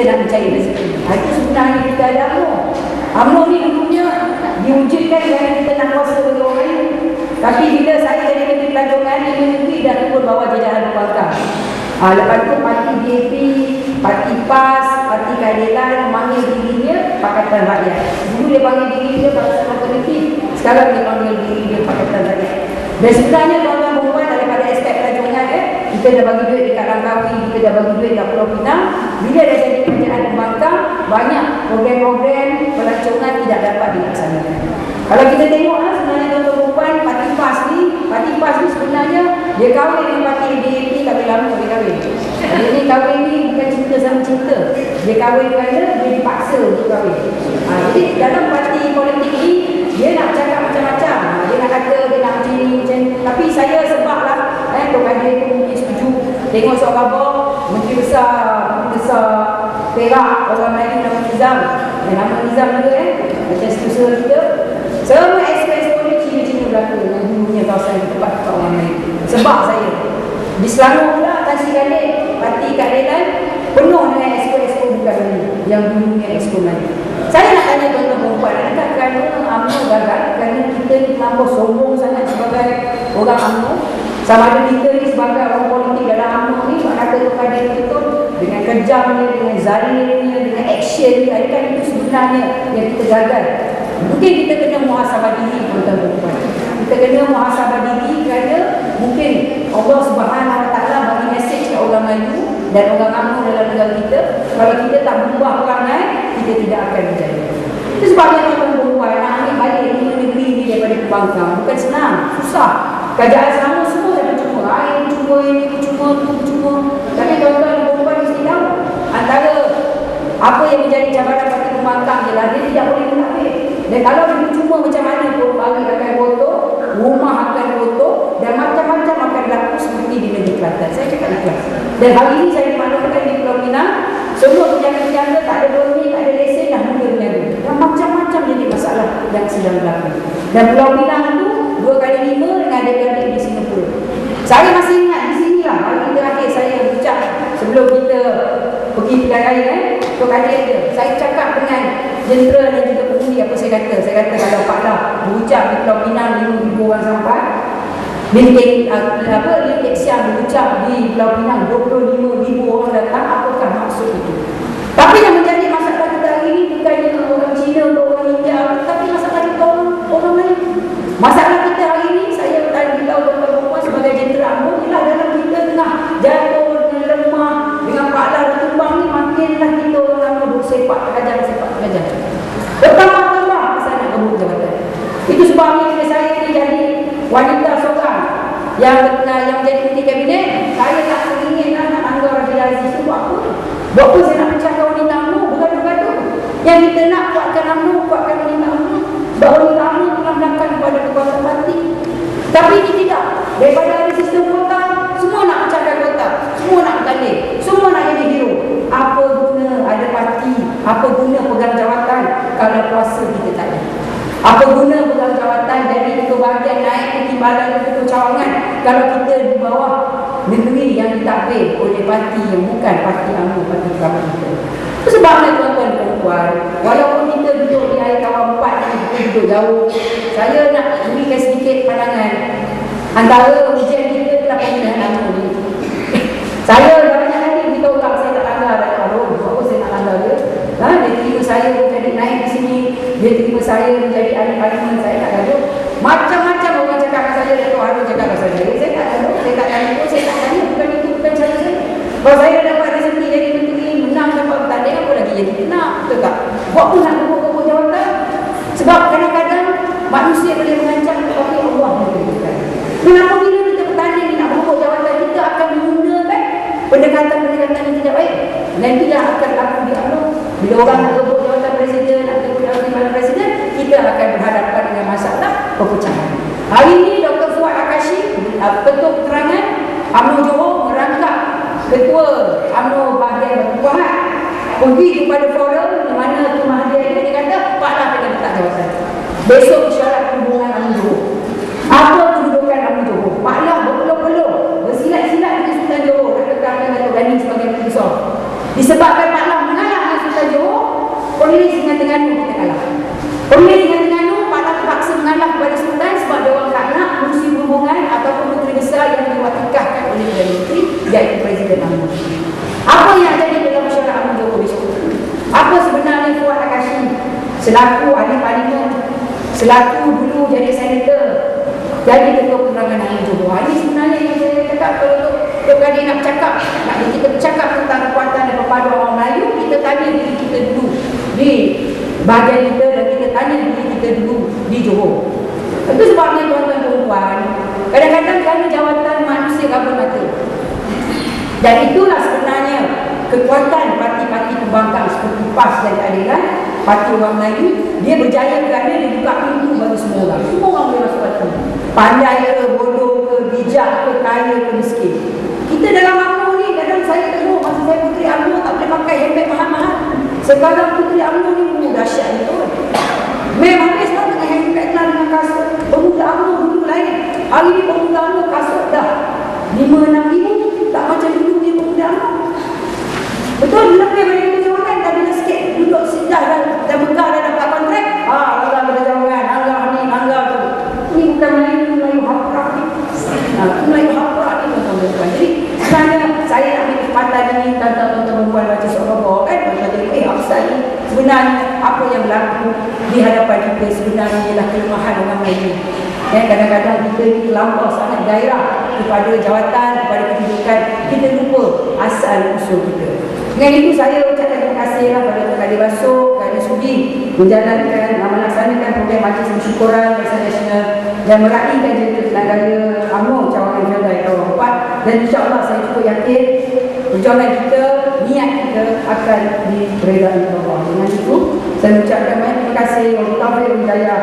kita nak mencari rezeki. Itu sebenarnya kita ada UMNO ni dulunya diwujudkan kerana kita nak kuasa bagi orang lain. Tapi bila saya jadi Menteri Pelajaran ini negeri dah turun bawah jajaran pembangkang. Lepas tu parti DAP, parti PAS, parti Keadilan memanggil dirinya Pakatan Rakyat. Dulu dia panggil diri dia Barisan Alternatif, sekarang dia panggil diri dia Pakatan Rakyat. Dan sebenarnya tuan-tuan perempuan daripada aspek pelajaran kita dah bagi duit dekat Langkawi, kita dah bagi duit dekat Pulau Pinang. Bila dah jadi kerajaan pembangkang, banyak program-program pelancongan tidak dapat dilaksanakan. Kalau kita tengoklah sebenarnya tuan-tuan perempuan, parti PAS ni sebenarnya dia kahwin dengan parti DAP, kahwin lama kahwin. Dia ni kahwin ni bukan cinta sama cinta. Dia kahwin kerana dia dipaksa untuk kahwin. Jadi dalam parti politik ni dia nak cakap macam-macam. Dia nak kata dia nak macam ni, macam ni. Tapi saya sebablah Tok Hadir tu mungkin setuju. Tengok soal khabar Menteri Besar Perak, orang Melayu nama Nizam. Nama Nizam juga macam seterusnya kita. Semua expo ni Cina-Cina belakang dengan dulunya kawasan tempat orang Melayu. Sebab saya di Selangor pula Tan Sri Khalid, parti Keadilan penuh dengan expo bukan ini yang dulunya expo Melayu. Saya nak tanya tuan-tuan perempuan, adakah kerana UMNO gagal kerana kita ni terlampau sombong sangat sebagai orang UMNO? Sama ada kita ni sebagai orang politik dalam UMNO ni, kata Tok Hadir betul dengan kejamnya, dengan zalimnya, dengan action ni, adakah itu sebenarnya yang kita gagal? Mungkin kita kena muhasabah diri tuan-tuan perempuan. Kita kena muhasabah diri kerana mungkin Allah Subhanahu Wa Taala bagi mesej ke orang Melayu dan orang UMNO dalam negara kita, kalau kita tak berubah perangai, kita tidak akan berjaya. Itu sebabnya tuan-tuan perempuan nak ambil balik lima negeri ni daripada pembangkang bukan senang, susah. Kerajaan Selangor semua dah bercuma, air bercuma, ini bercuma, itu bercuma. Tapi tuan-tuan perempuan mesti tahu antara apa yang menjadi cabaran parti pembangkang ialah dia tidak boleh mengambil. Dan kalau dia bercuma macam mana pun, bagi akan kotor, rumah akan kotor dan macam-macam akan berlaku seperti di negeri Kelantan. Saya cakap ikhlas. Dan hari ini saya dimaklumkan di Pulau Pinang, semua penjaga-penjaga tak ada permit, tak ada lesen, dah mula berniaga. Dan macam-macam jadi masalah yang sedang berlaku. Dan Pulau Pinang tu 2x5 dengan adik-adik di Singapura. Saya masih ingat di sinilah hari terakhir saya berucap sebelum kita pergi pilihan raya Tok Hadir dia. Saya cakap dengan jentera dan juga pengundi apa saya kata. Saya kata kalau Pak Dah berucap di Pulau Pinang 5,000 orang sampai, Lim Siang berucap di Pulau Pinang 25,000 orang datang, apakah maksud itu? Tapi yang menjadi masalah kita hari ini bukannya orang Cina atau orang India, tapi masalah kita orang lain. Masalah kita hari ini, saya tadi beritahu tuan-tuan perempuan sebagai jentera UMNO, ialah dalam kita tengah jatuh dengan lemah, dengan Pak Dah bertumbang ni, makinlah kita orang UMNO bersepak terkajang. Bertambah-tambah saya nak rebut jabatan. Itu sebabnya bila saya ni jadi wanita seorang yang menjadi menteri kabinet, saya tak teringinlah nak Anwar Rafiq Aziz tu buat apa? Buat apa saya nak pecahkan wanita UMNO bergaduh-gaduh? Yang kita nak kuatkan UMNO, kuatkan wanita UMNO. Bahawa wanita UMNO telah melakukan kepada kekuatan parti. Tapi ini tidak. Daripada ada sistem kota, semua nak pecahkan kota, semua nak bertanding, semua nak jadi hero. Apa guna ada parti? Apa guna pegang jawatan kalau kuasa kita tak ada? Apa guna pegang jawatan dari ketua bahagian naik ke timbalan ke ketua cawangan kalau kita di bawah negeri yang ditadbir oleh parti yang bukan parti UMNO, parti kerabat kita. Itu sebabnya tuan-tuan perempuan, walaupun kita duduk di air kawah 4 ni, kita duduk jauh, saya nak berikan sedikit pandangan antara ujian kita telah pemilihan UMNO ni. Saya dah banyak kali beritahu orang saya tak langgar dan apa saya nak langgar dia. Dia terima saya menjadi naik di sini, dia terima saya menjadi ahli parlimen, saya tak gaduh. Macam-macam orang cakap dengan saya, Dato' Harun cakap dengan saya tak gaduh, saya tak tanya, saya tak tanya, bukan itu, bukan cara saya. Kalau saya dah dapat rezeki jadi menteri, menang dapat bertanding, apa lagi jadi nak, betul tak? Buat pun nak kebut-kebut jawatan. Sebab kadang-kadang manusia boleh mengancam tetapi Allah memberikan. Kenapa bila kita bertanding nak kebut jawatan, kita akan menggunakan pendekatan-pendekatan yang tidak baik dan tidak akan laku di UMNO. Bila orang nak kebut jawatan presiden, nak kebut jawatan presiden, kita akan berhadapan dengan masalah perpecahan. Hari ini Dr. Fuad Akashi, Ketua Keterangan UMNO Johor, merangkap Ketua UMNO bahagian Pertubuhan pergi kepada forum di mana Tun Mahathir dia kata Pak Dah kena letak jawatan. Besok syarat perhubungan UMNO Johor. Apa kedudukan UMNO Johor? Pak Dah berpeluh-peluh, bersilat-silat dengan Sultan Johor nak letakkan Dato' Ghani sebagai Menteri Besar. Disebabkan Pak Dah mengalah Polis dengan Terengganu kita kalah. Polis dengan Terengganu pada terpaksa mengalah kepada Sultan sebab dia orang tak nak mengurusi hubungan ataupun menteri besar yang diwakilkan oleh Perdana Menteri, iaitu Presiden UMNO. Apa yang jadi dalam masyarakat UMNO Johor besok? Apa sebenarnya Fuad Akashi selaku ahli parlimen, selaku dulu jadi senator, jadi ketua penerangan UMNO Johor? Ini sebenarnya yang saya cakap. Kalau Kadir nak cakap, nak kita bercakap tentang kekuatan dan perpaduan orang Melayu, kita tanya diri kita dulu di bahagian kita, dan kita tanya diri kita dulu di Johor. Itu sebabnya tuan-tuan dan puan, kadang-kadang kerana jawatan manusia kabur mata. Dan itulah sebenarnya kekuatan parti-parti pembangkang seperti PAS dan Keadilan, Parti Orang Melayu. Dia berjaya kerana dia buka pintu bagi semua orang. Semua orang boleh masuk parti. Pandai ke, bodoh ke, bijak ke, kaya ke, miskin. Kita dalam UMNO ni, kadang saya tengok masa saya puteri UMNO tak boleh pakai handbag mahal-mahal. Sekarang puteri UMNO ni dahsyat ni tu. Memang habis lah dengan handbag lah, dengan kasut. Pemuda UMNO dulu lain. Hari ni pemuda UMNO kasut dah 5-6 ribu. Tak macam dulu ni pemuda UMNO. Betul, lebih dari itu jawapan. Dah bila sikit duduk sedah dan megah dah dapat kontrak. Langgar pada jawapan, langgar ni, langgar tu. Ni bukan Melayu haprak ni. Melayu haprak ni tuan-tuan. Jadi sebenarnya saya nak ambil kesempatan ini, tuan-tuan perempuan baca surat kan, tuan-tuan Hafsat ni sebenarnya apa yang berlaku di hadapan kita sebenarnya ialah kelemahan orang Melayu. Kadang-kadang kita ni terlampau sangat gairah kepada jawatan, kepada kedudukan, kita lupa asal usul kita. Dengan itu saya ucapkan terima kasihlah kepada Tuan Kadir Basuh kerana sudi menjalankan, melaksanakan program majlis pensyukuran Barisan Nasional dan meraihkan jentera Telanggara UMNO cawangan Kedah tahun 4. Dan insya-Allah saya cukup yakin perjuangan kita, niat kita akan diredai Allah. Dengan itu saya ucapkan banyak terima kasih. Wabillahi taufiq wal hidayah.